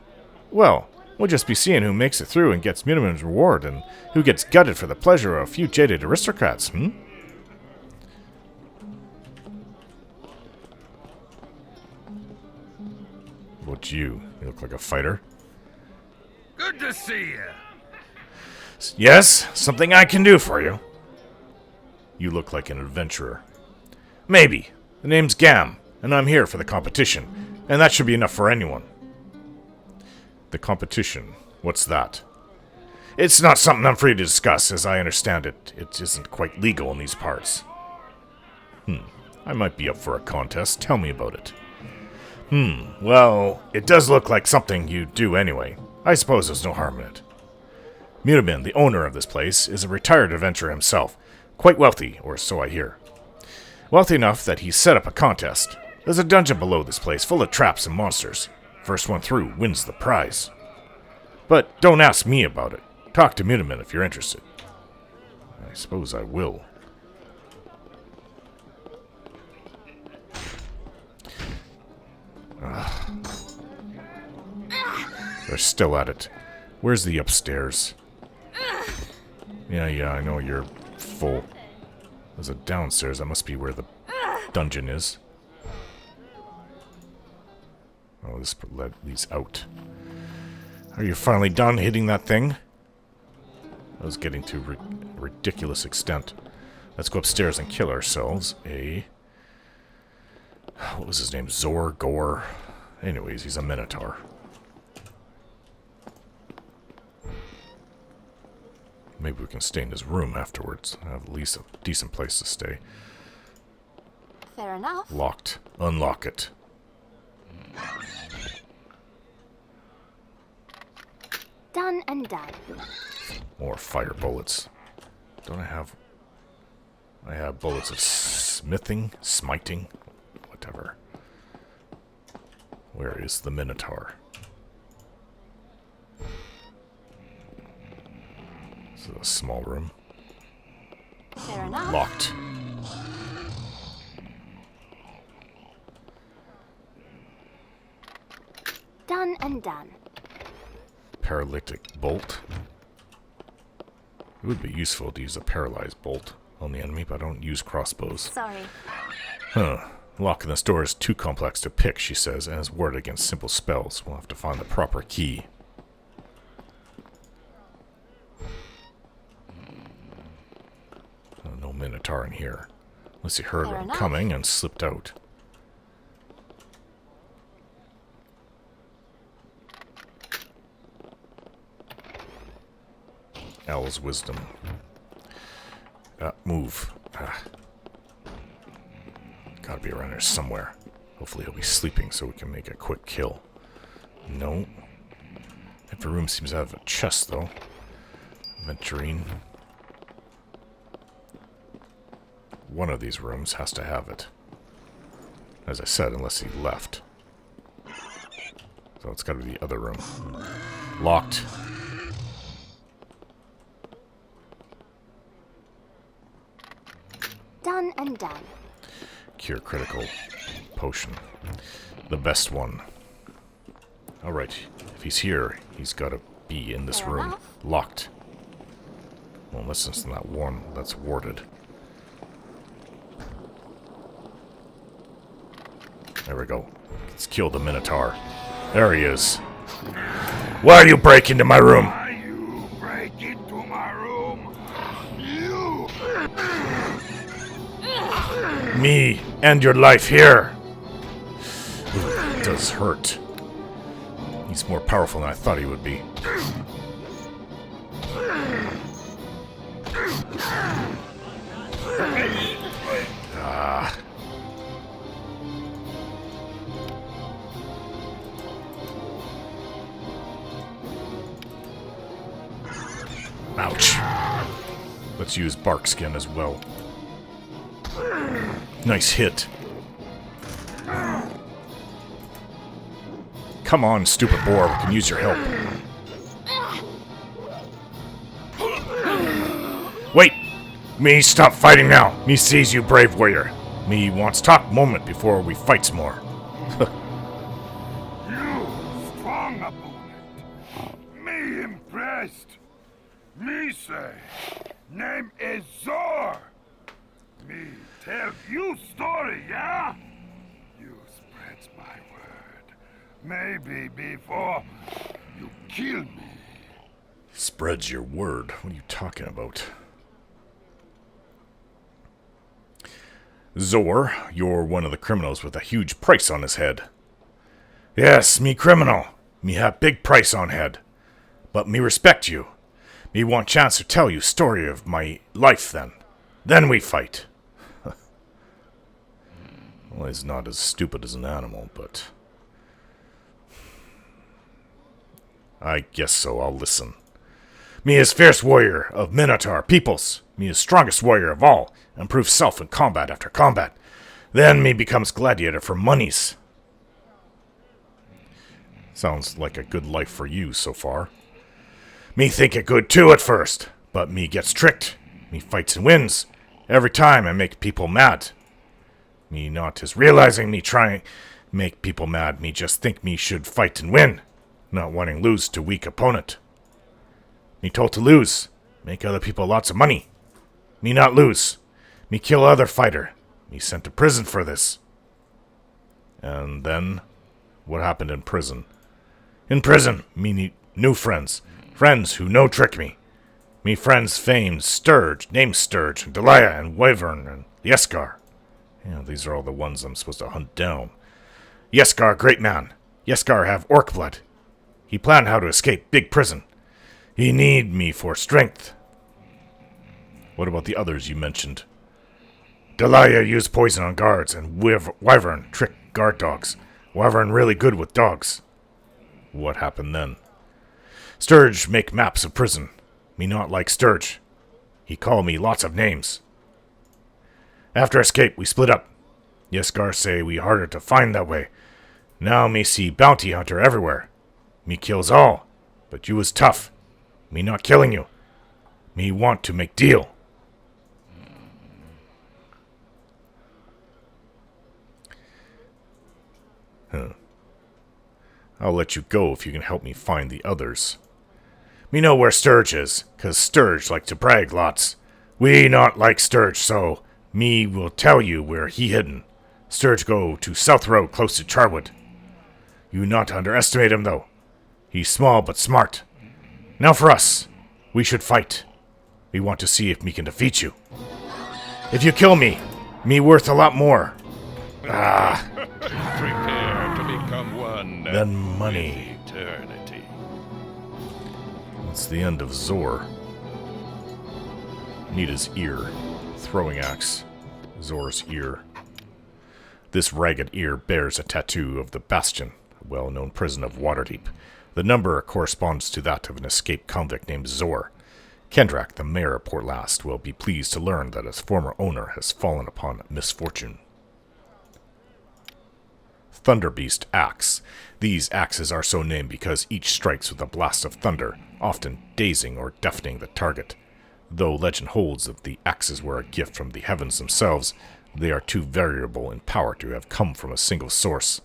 Well, we'll just be seeing who makes it through and gets Mutamin's reward, and who gets gutted for the pleasure of a few jaded aristocrats, What you? You look like a fighter. Good to see you. Yes, something I can do for you. You look like an adventurer. Maybe. The name's Gam, and I'm here for the competition, and that should be enough for anyone. The competition? What's that? It's not something I'm free to discuss, as I understand it. It isn't quite legal in these parts. I might be up for a contest. Tell me about it. Well, it does look like something you do anyway. I suppose there's no harm in it. Mutamin, the owner of this place, is a retired adventurer himself. Quite wealthy, or so I hear. Wealthy enough that he set up a contest. There's a dungeon below this place full of traps and monsters. First one through wins the prize. But don't ask me about it. Talk to Minotaur if you're interested. I suppose I will. They're still at it. Where's the upstairs? Yeah, I know you're full. There's a downstairs. That must be where the dungeon is. Oh, this leads out. Are you finally done hitting that thing? I was getting to a ridiculous extent. Let's go upstairs and kill ourselves what was his name? Zor? Gore? Anyways, he's a Minotaur. Maybe we can stay in his room afterwards. Have at least a decent place to stay. Fair enough. Locked. Unlock it. Done and done. More fire bullets. Don't I have... I have bullets of smithing, smiting, whatever. Where is the Minotaur? This is a small room. Fair enough. Locked. Done and done. Paralytic bolt. It would be useful to use a paralyzed bolt on the enemy, but I don't use crossbows. Sorry. Huh. Locking this door is too complex to pick, she says, and is warded against simple spells. We'll have to find the proper key. Oh, no Minotaur in here. Unless he heard him coming and slipped out. Owl's wisdom. Move. Gotta be around here somewhere. Hopefully he'll be sleeping so we can make a quick kill. No. Every room seems to have a chest, though. Venturine. One of these rooms has to have it. As I said, unless he left. So it's gotta be the other room. Locked. Done and done. Cure critical potion. The best one. Alright, if he's here, he's gotta be in this room. Locked. Well, unless it's not one that's warded. There we go. Let's kill the Minotaur. There he is. Why are you breaking into my room? Why you break into my room? You! Me, end your life here. Ooh, it does hurt. He's more powerful than I thought he would be. Ah. Ouch. Let's use bark skin as well. Nice hit. Come on, stupid boar. We can use your help. Wait! Me, stop fighting now. Me sees you, brave warrior. Me wants talk moment before we fights more. You strong opponent. Me impressed. Me say, name is Zor. Me tell you story, yeah? You spreads my word. Maybe before you kill me. Spreads your word? What are you talking about? Zor, you're one of the criminals with a huge price on his head. Yes, me criminal. Me have big price on head. But me respect you. Me want chance to tell you story of my life then. Then we fight. Well, he's not as stupid as an animal, but... I guess so, I'll listen. Me is fierce warrior of Minotaur peoples. Me is strongest warrior of all, and prove self in combat after combat. Then me becomes gladiator for monies. Sounds like a good life for you so far. Me think it good too at first, but me gets tricked. Me fights and wins. Every time I make people mad. Me not is realizing me trying make people mad. Me just think me should fight and win, not wanting lose to weak opponent. Me told to lose, make other people lots of money. Me not lose. Me kill other fighter. Me sent to prison for this. And then, what happened in prison? In prison, me need new friends. Friends who no trick me. Me friends famed Sturge, named Sturge, and Delia, and Wyvern, and Yeskar. Yeah, these are all the ones I'm supposed to hunt down. Yeskar, great man. Yeskar have orc blood. He planned how to escape big prison. He need me for strength. What about the others you mentioned? Delia used poison on guards, and Wyvern tricked guard dogs. Wyvern really good with dogs. What happened then? Sturge make maps of prison. Me not like Sturge. He call me lots of names. After escape, we split up. Yeskar say we harder to find that way. Now me see bounty hunter everywhere. Me kills all, but you was tough. Me not killing you. Me want to make deal. I'll let you go if you can help me find the others. Me know where Sturge is, 'cause Sturge like to brag lots. We not like Sturge, so me will tell you where he hidden. Sturge go to South Road close to Charwood. You not underestimate him, though. He's small but smart. Now for us. We should fight. We want to see if me can defeat you. If you kill me, me worth a lot more. Prepare to become one. Then money. Eternity. That's the end of Zor. Need his ear. Throwing axe. Zor's ear. This ragged ear bears a tattoo of the Bastion, a well-known prison of Waterdeep. The number corresponds to that of an escaped convict named Zor. Kendrak, the mayor of Portlast, will be pleased to learn that his former owner has fallen upon misfortune. Thunderbeast Axe. These axes are so named because each strikes with a blast of thunder, often dazing or deafening the target. Though legend holds that the axes were a gift from the heavens themselves, they are too variable in power to have come from a single source.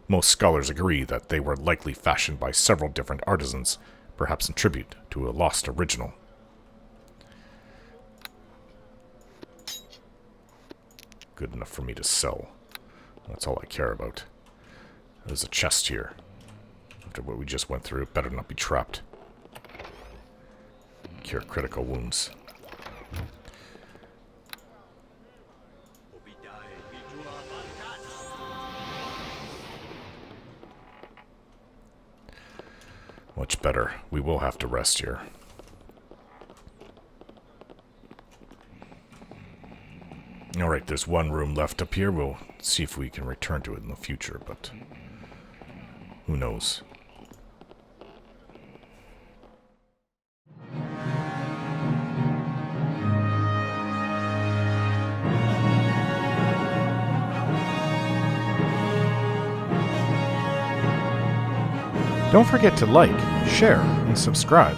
Most scholars agree that they were likely fashioned by several different artisans, perhaps in tribute to a lost original. Good enough for me to sell. That's all I care about. There's a chest here. After what we just went through, it better not be trapped. Cure critical wounds. Much better. We will have to rest here. Alright, there's one room left up here. We'll see if we can return to it in the future, but who knows? Don't forget to like, share, and subscribe.